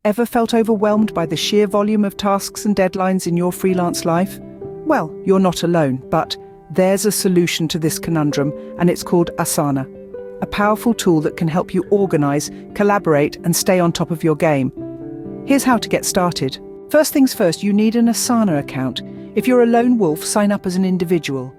Ever felt overwhelmed by the sheer volume of tasks and deadlines in your freelance life? Well, you're not alone, but there's a solution to this conundrum, and it's called Asana, a powerful tool that can help you organize, collaborate, and stay on top of your game. Here's how to get started. First things first, you need an Asana account. If you're a lone wolf, sign up as an individual.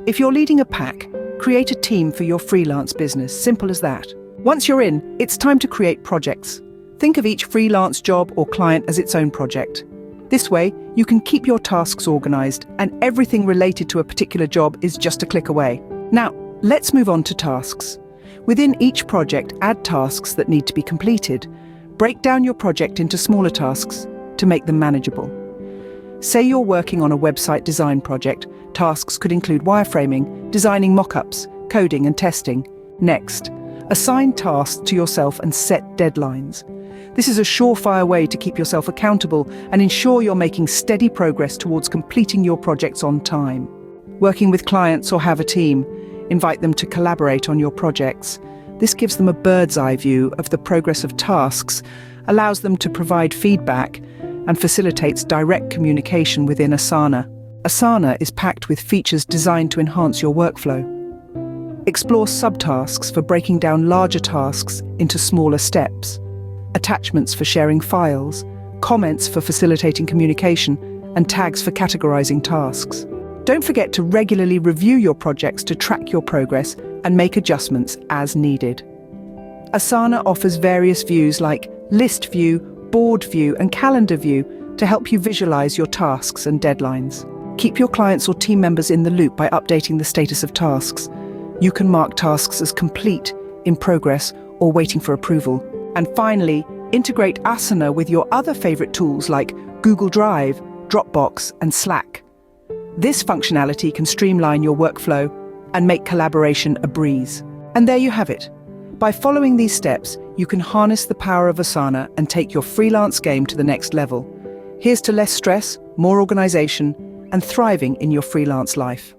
If you're leading a pack, create a team for your freelance business. Simple as that. Once you're in, it's time to create projects. Think of each freelance job or client as its own project. This way, you can keep your tasks organized, and everything related to a particular job is just a click away. Now, let's move on to tasks. Within each project, add tasks that need to be completed. Break down your project into smaller tasks to make them manageable. Say you're working on a website design project. Tasks could include wireframing, designing mock-ups, coding and testing. Next, assign tasks to yourself and set deadlines. This is a surefire way to keep yourself accountable and ensure you're making steady progress towards completing your projects on time. Working with clients or have a team, invite them to collaborate on your projects. This gives them a bird's eye view of the progress of tasks, allows them to provide feedback, and facilitates direct communication within Asana. Asana is packed with features designed to enhance your workflow. Explore subtasks for breaking down larger tasks into smaller steps, attachments for sharing files, comments for facilitating communication, and tags for categorizing tasks. Don't forget to regularly review your projects to track your progress and make adjustments as needed. Asana offers various views like list view, board view, and calendar view to help you visualize your tasks and deadlines. Keep your clients or team members in the loop by updating the status of tasks. You can mark tasks as complete, in progress, or waiting for approval. And finally, integrate Asana with your other favorite tools like Google Drive, Dropbox, and Slack. This functionality can streamline your workflow and make collaboration a breeze. And there you have it. By following these steps, you can harness the power of Asana and take your freelance game to the next level. Here's to less stress, more organization, and thriving in your freelance life.